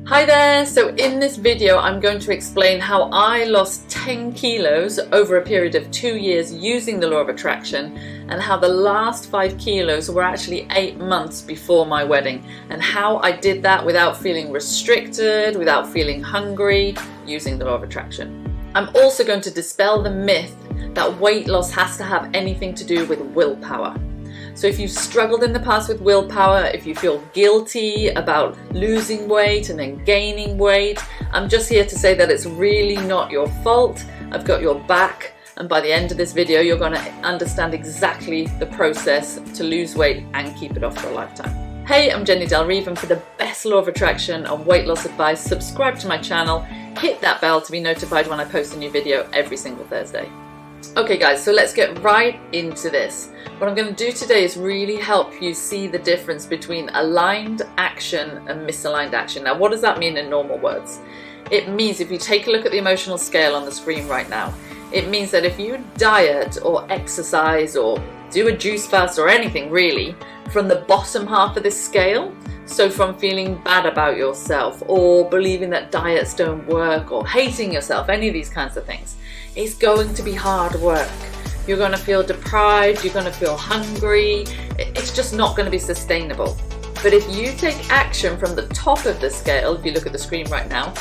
Hi there! So in this video I'm going to explain how I lost 10 kilos over a period of 2 years using the law of attraction, and how the last 5 kilos were actually 8 months before my wedding, and how I did that without feeling restricted, without feeling hungry, using the law of attraction. I'm also going to dispel the myth that weight loss has to have anything to do with willpower. So if you've struggled in the past with willpower, if you feel guilty about losing weight and then gaining weight, I'm just here to say that it's really not your fault. I've got your back, and by the end of this video you're going to understand exactly the process to lose weight and keep it off for a lifetime. Hey, I'm Jenny Del Reeve, and for the best law of attraction and weight loss advice, subscribe to my channel, hit that bell to be notified when I post a new video every single Thursday. Okay guys, so let's get right into this. What I'm going to do today is really help you see the difference between aligned action and misaligned action. Now, what does that mean in normal words? It means, if you take a look at the emotional scale on the screen right now, it means that if you diet or exercise or do a juice fast or anything really from the bottom half of this scale, so from feeling bad about yourself or believing that diets don't work or hating yourself, any of these kinds of things, it's going to be hard work. You're going to feel deprived, you're going to feel hungry, it's just not going to be sustainable. But if you take action from the top of the scale, if you look at the screen right now,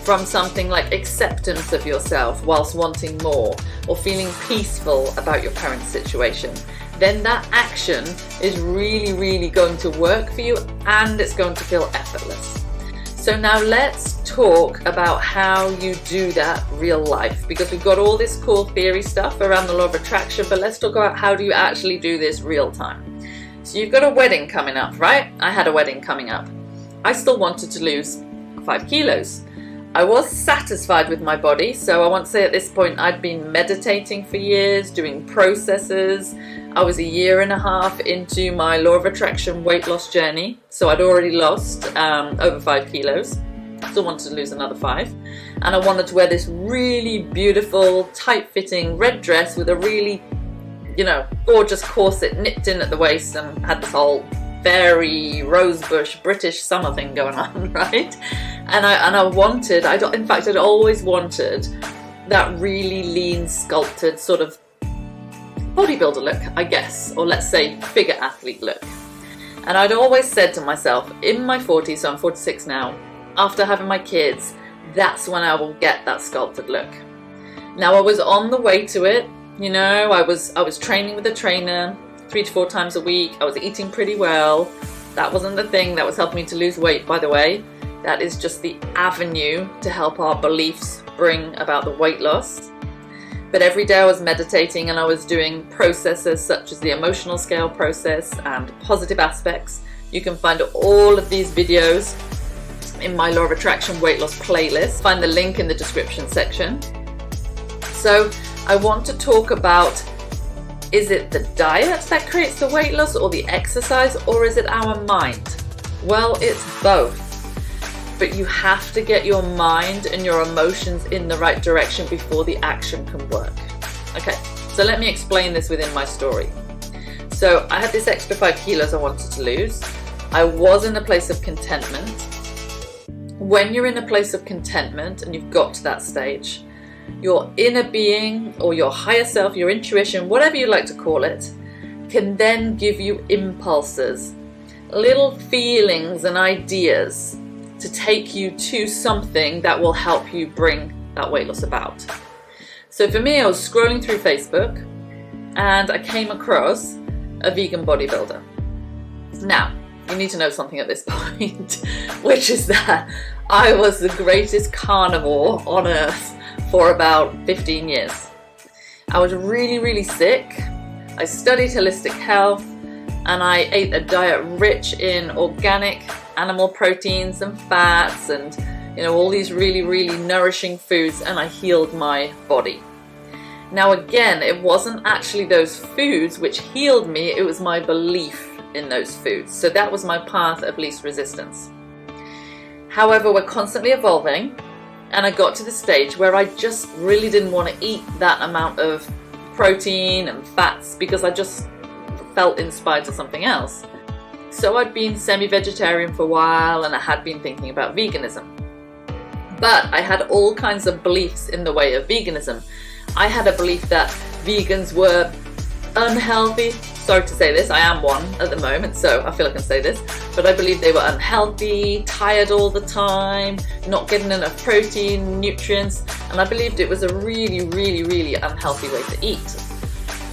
from something like acceptance of yourself whilst wanting more, or feeling peaceful about your current situation, then that action is really going to work for you, and it's going to feel effortless. So now let's talk about how you do that real life, because we've got all this cool theory stuff around the law of attraction, but let's talk about how do you actually do this real time. So you've got a wedding coming up, right? I had a wedding coming up. I still wanted to lose 5 kilos. I was satisfied with my body, so I want to say at this point I'd been meditating for years, doing processes. I was 1.5 years into my law of attraction weight loss journey, so I'd already lost over 5 kilos. Still wanted to lose another 5, and I wanted to wear this really beautiful, tight-fitting red dress with a really, gorgeous corset nipped in at the waist, and had this whole very rosebush British summer thing going on, right? And I wanted, in fact, I'd always wanted that really lean, sculpted sort of bodybuilder look, I guess, or let's say figure athlete look. And I'd always said to myself, in my 40s, so I'm 46 now, after having my kids, that's when I will get that sculpted look. Now, I was on the way to it. I was training with a trainer 3 to 4 times a week. I was eating pretty well. That wasn't the thing that was helping me to lose weight, by the way. That is just the avenue to help our beliefs bring about the weight loss. But every day I was meditating, and I was doing processes such as the emotional scale process and positive aspects. You can find all of these videos in my Law of Attraction weight loss playlist. Find the link in the description section. So I want to talk about, is it the diet that creates the weight loss, or the exercise, or is it our mind? Well, it's both. But you have to get your mind and your emotions in the right direction before the action can work. Okay, so let me explain this within my story. So I had this extra 5 kilos I wanted to lose. I was in a place of contentment. When you're in a place of contentment and you've got to that stage, your inner being, or your higher self, your intuition, whatever you like to call it, can then give you impulses, little feelings and ideas to take you to something that will help you bring that weight loss about. So for me, I was scrolling through Facebook, and I came across a vegan bodybuilder. Now, you need to know something at this point, which is that I was the greatest carnivore on earth for about 15 years. I was really sick. I studied holistic health, and I ate a diet rich in organic animal proteins and fats, and all these really nourishing foods, and I healed my body. Now again, it wasn't actually those foods which healed me, it was my belief in those foods. So that was my path of least resistance. However, we're constantly evolving, and I got to the stage where I just really didn't want to eat that amount of protein and fats, because I just felt inspired to something else. So I'd been semi-vegetarian for a while, and I had been thinking about veganism. But I had all kinds of beliefs in the way of veganism. I had a belief that vegans were unhealthy. Sorry to say this, I am one at the moment, so I feel I can say this. But I believed they were unhealthy, tired all the time, not getting enough protein, nutrients, and I believed it was a really, really, really unhealthy way to eat.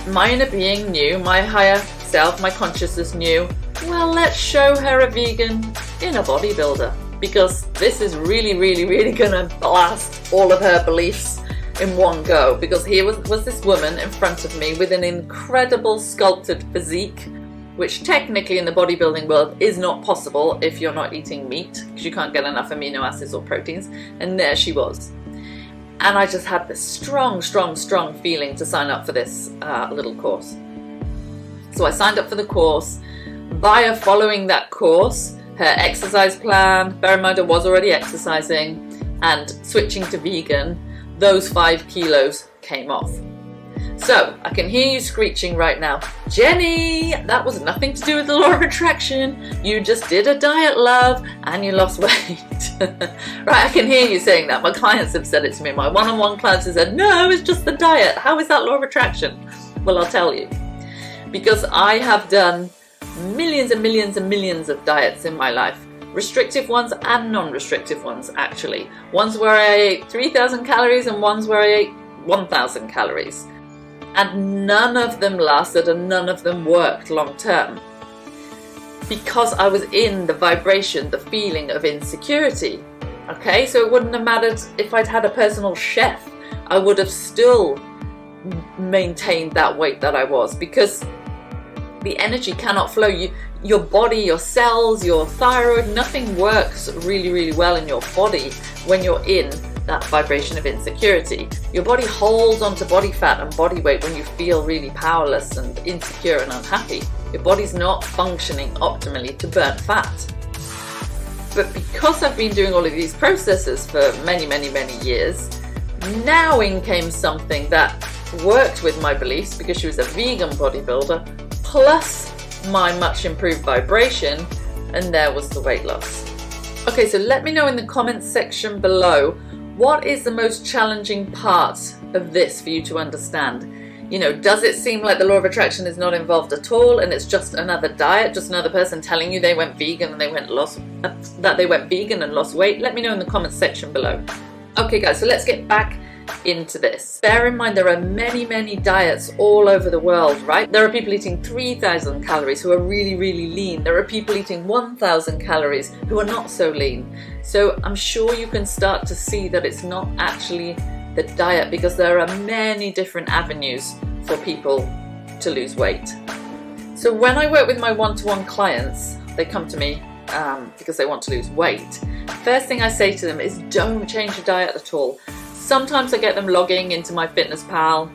My inner being knew, my higher self, my consciousness knew, well, let's show her a vegan in a bodybuilder, because this is really, really, really gonna blast all of her beliefs in one go. Because here was this woman in front of me with an incredible sculpted physique, which technically in the bodybuilding world is not possible if you're not eating meat, because you can't get enough amino acids or proteins. And there she was. And I just had this strong, strong, strong feeling to sign up for this little course. So I signed up for the course. Via following that course, her exercise plan, bear in mind I was already exercising, and switching to vegan, those 5 kilos came off. So I can hear you screeching right now, Jenny, that was nothing to do with the law of attraction. You just did a diet, love, and you lost weight. Right, I can hear you saying that. My clients have said it to me. My one-on-one clients have said, no, it's just the diet. How is that law of attraction? Well, I'll tell you. Because I have done millions and millions and millions of diets in my life. Restrictive ones and non-restrictive ones, actually. Ones where I ate 3,000 calories and ones where I ate 1,000 calories. And none of them lasted and none of them worked long term. Because I was in the vibration, the feeling of insecurity. Okay, so it wouldn't have mattered if I'd had a personal chef. I would have still maintained that weight that I was, because the energy cannot flow. Your body, your cells, your thyroid, nothing works really, really well in your body when you're in that vibration of insecurity. Your body holds onto body fat and body weight when you feel really powerless and insecure and unhappy. Your body's not functioning optimally to burn fat. But because I've been doing all of these processes for many, many, many years, now in came something that worked with my beliefs, because she was a vegan bodybuilder, plus my much improved vibration, and there was the weight loss. Okay, so let me know in the comments section below, what is the most challenging part of this for you to understand? You know, does it seem like the law of attraction is not involved at all, and it's just another diet, just another person telling you they went vegan and they lost weight? Let me know in the comments section below. Okay guys, so let's get back into this. Bear in mind there are many, many diets all over the world, right? There are people eating 3,000 calories who are really, really lean. There are people eating 1,000 calories who are not so lean. So I'm sure you can start to see that it's not actually the diet, because there are many different avenues for people to lose weight. So when I work with my one-to-one clients, they come to me because they want to lose weight. First thing I say to them is, don't change your diet at all. Sometimes I get them logging into my Fitness Pal,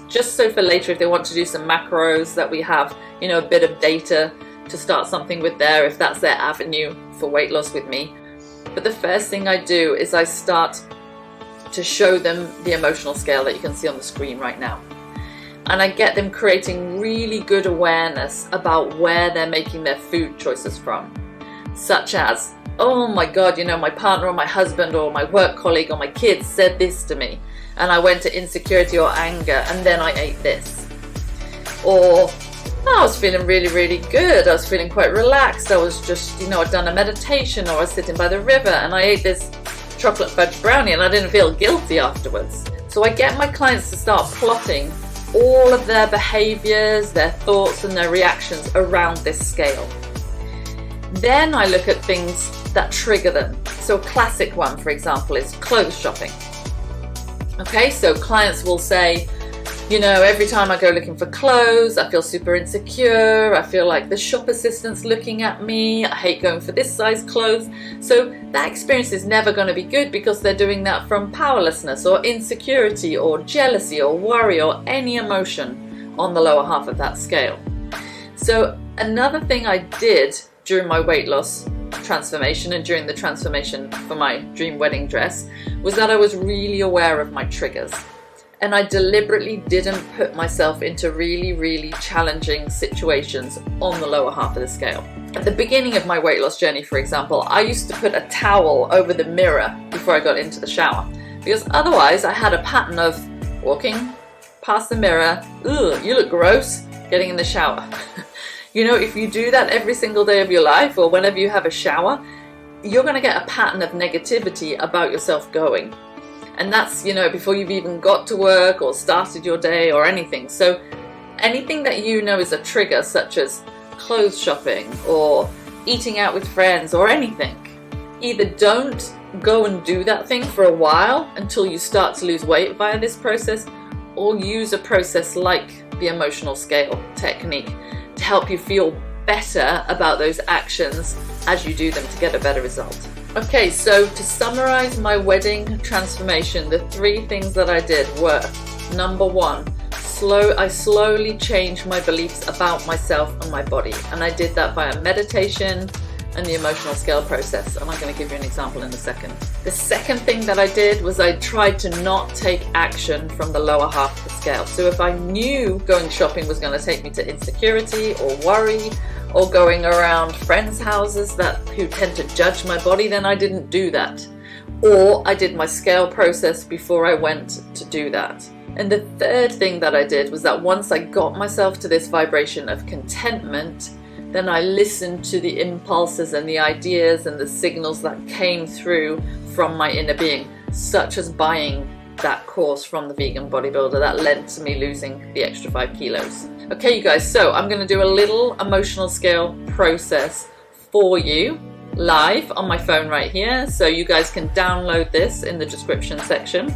just so for later if they want to do some macros that we have, you know, a bit of data to start something with there, if that's their avenue for weight loss with me. But the first thing I do is I start to show them the emotional scale that you can see on the screen right now. And I get them creating really good awareness about where they're making their food choices from. Such as, oh my God, you know, my partner or my husband or my work colleague or my kids said this to me, and I went to insecurity or anger, and then I ate this. Or, I was feeling really, really good. I was feeling quite relaxed. I was just, you know, I'd done a meditation, or I was sitting by the river and I ate this chocolate fudge brownie and I didn't feel guilty afterwards. So I get my clients to start plotting all of their behaviors, their thoughts and their reactions around this scale. Then I look at things that trigger them. So a classic one, for example, is clothes shopping. Okay, so clients will say, you know, every time I go looking for clothes, I feel super insecure. I feel like the shop assistant's looking at me. I hate going for this size clothes. So that experience is never going to be good, because they're doing that from powerlessness or insecurity or jealousy or worry or any emotion on the lower half of that scale. So another thing I did during my weight loss transformation and during the transformation for my dream wedding dress was that I was really aware of my triggers. And I deliberately didn't put myself into really challenging situations on the lower half of the scale. At the beginning of my weight loss journey, for example, I used to put a towel over the mirror before I got into the shower, because otherwise I had a pattern of walking past the mirror, ugh, you look gross, getting in the shower. You know, if you do that every single day of your life, or whenever you have a shower, you're going to get a pattern of negativity about yourself going. And that's, you know, before you've even got to work or started your day or anything. So anything that you know is a trigger, such as clothes shopping or eating out with friends or anything, either don't go and do that thing for a while until you start to lose weight via this process, or use a process like the emotional scale technique to help you feel better about those actions as you do them to get a better result. Okay, so to summarize my wedding transformation, the 3 things that I did were: number 1, I slowly changed my beliefs about myself and my body, and I did that via meditation and the emotional scale process, and I'm going to give you an example in a second. The second thing that I did was I tried to not take action from the lower half of the scale. So if I knew going shopping was going to take me to insecurity or worry, or going around friends' houses who tend to judge my body, then I didn't do that. Or I did my scale process before I went to do that. And the third thing that I did was that once I got myself to this vibration of contentment, then I listened to the impulses and the ideas and the signals that came through from my inner being, such as buying that course from the vegan bodybuilder that led to me losing the extra 5 kilos. Okay, you guys, so I'm going to do a little emotional scale process for you live on my phone right here. So you guys can download this in the description section.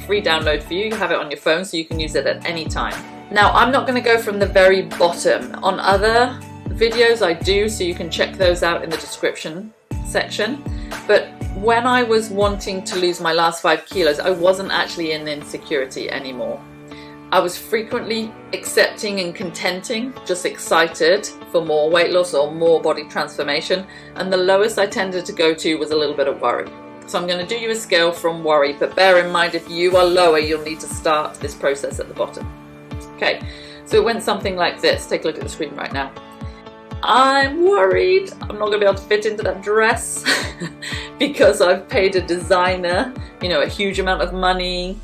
Free download for you. You have it on your phone so you can use it at any time. Now, I'm not going to go from the very bottom. On other videos I do, so you can check those out in the description section. But when I was wanting to lose my last 5 kilos, I wasn't actually in insecurity anymore. I was frequently accepting and contenting, just excited for more weight loss or more body transformation. And the lowest I tended to go to was a little bit of worry. So I'm going to do you a scale from worry, but bear in mind if you are lower, you'll need to start this process at the bottom. Okay, so it went something like this. Take a look at the screen right now. I'm worried I'm not going to be able to fit into that dress because I've paid a designer, you know, a huge amount of money.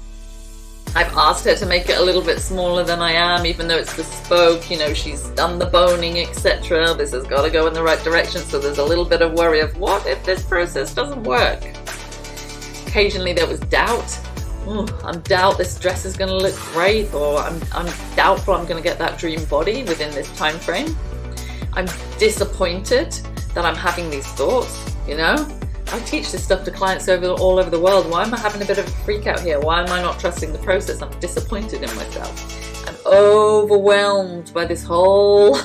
I've asked her to make it a little bit smaller than I am, even though it's bespoke, you know, she's done the boning, etc. This has got to go in the right direction, so there's a little bit of worry of what if this process doesn't work? Occasionally there was doubt. I'm doubt this dress is going to look great, or I'm doubtful I'm going to get that dream body within this time frame. I'm disappointed that I'm having these thoughts, you know. I teach this stuff to clients all over the world. Why am I having a bit of a freak out here? Why am I not trusting the process? I'm disappointed in myself. I'm overwhelmed by this whole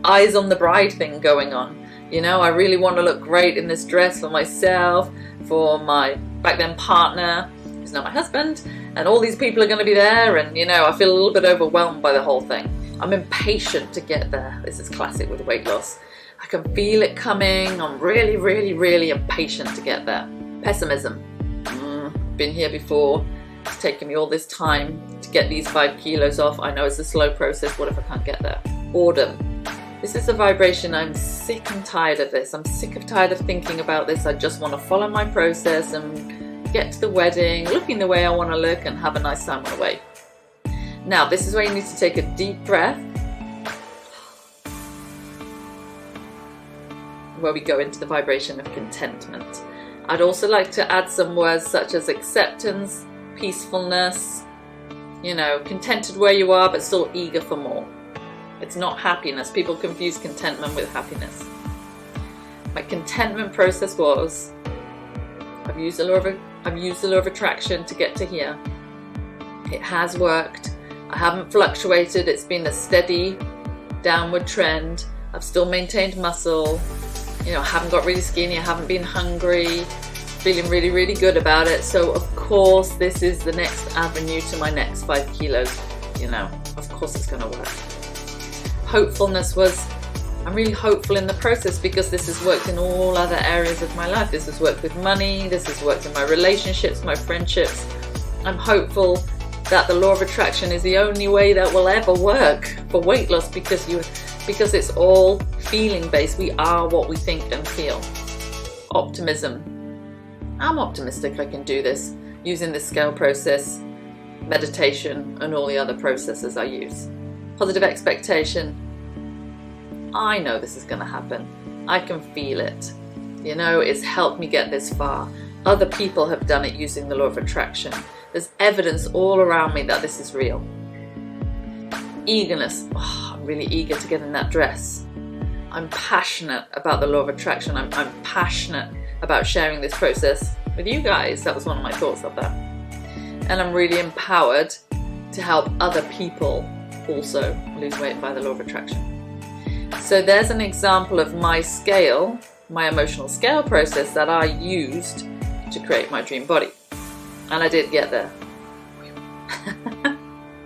eyes on the bride thing going on. You know, I really want to look great in this dress for myself, for my back then partner, who's now my husband, and all these people are going to be there, and you know, I feel a little bit overwhelmed by the whole thing. I'm impatient to get there. This is classic with weight loss. I can feel it coming. I'm really impatient to get there. Pessimism. Been here before. It's taken me all this time to get these 5 kilos off. I know it's a slow process. What if I can't get there? Boredom. This is a vibration. I'm sick and tired of this. I'm sick and tired of thinking about this. I just want to follow my process and get to the wedding, looking the way I want to look, and have a nice time on the way. Now, this is where you need to take a deep breath, where we go into the vibration of contentment. I'd also like to add some words such as acceptance, peacefulness, you know, contented where you are but still eager for more. It's not happiness. People confuse contentment with happiness. My contentment process was, I've used the law of attraction to get to here. It has worked. I haven't fluctuated. It's been a steady downward trend. I've still maintained muscle. You know, I haven't got really skinny, I haven't been hungry, feeling really good about it. So of course this is the next avenue to my next 5 kilos, you know, of course it's going to work. Hopefulness was, I'm really hopeful in the process because this has worked in all other areas of my life. This has worked with money, this has worked in my relationships, my friendships. I'm hopeful that the law of attraction is the only way that will ever work for weight loss, because it's all feeling based. We are what we think and feel. Optimism. I'm optimistic I can do this using the scale process, meditation, and all the other processes I use. Positive expectation. I know this is going to happen. I can feel it. You know, it's helped me get this far. Other people have done it using the law of attraction. There's evidence all around me that this is real. Eagerness. Oh, I'm really eager to get in that dress. I'm passionate about the law of attraction. I'm passionate about sharing this process with you guys. That was one of my thoughts of that. And I'm really empowered to help other people also lose weight by the law of attraction. So there's an example of my scale, my emotional scale process that I used to create my dream body. And I did get there.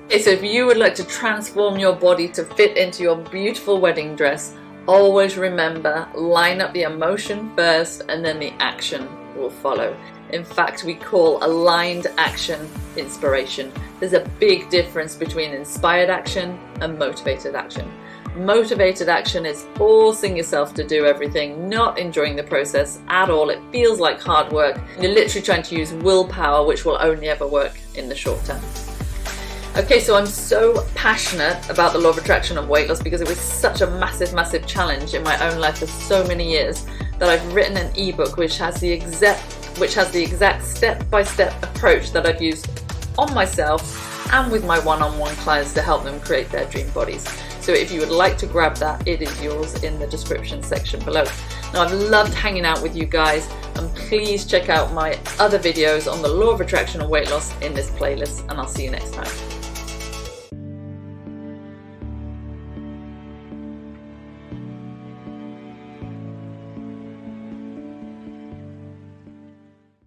Okay, so if you would like to transform your body to fit into your beautiful wedding dress, always remember, line up the emotion first and then the action will follow. In fact, we call aligned action inspiration. There's a big difference between inspired action and motivated action. Motivated action is forcing yourself to do everything, not enjoying the process at all. It feels like hard work. You're literally trying to use willpower, which will only ever work in the short term. Okay, so I'm so passionate about the law of attraction and weight loss because it was such a massive challenge in my own life for so many years that I've written an ebook which has the exact step-by-step approach that I've used on myself and with my one-on-one clients to help them create their dream bodies. So if you would like to grab that, it is yours in the description section below. Now, I've loved hanging out with you guys, and please check out my other videos on the law of attraction and weight loss in this playlist, and I'll see you next time.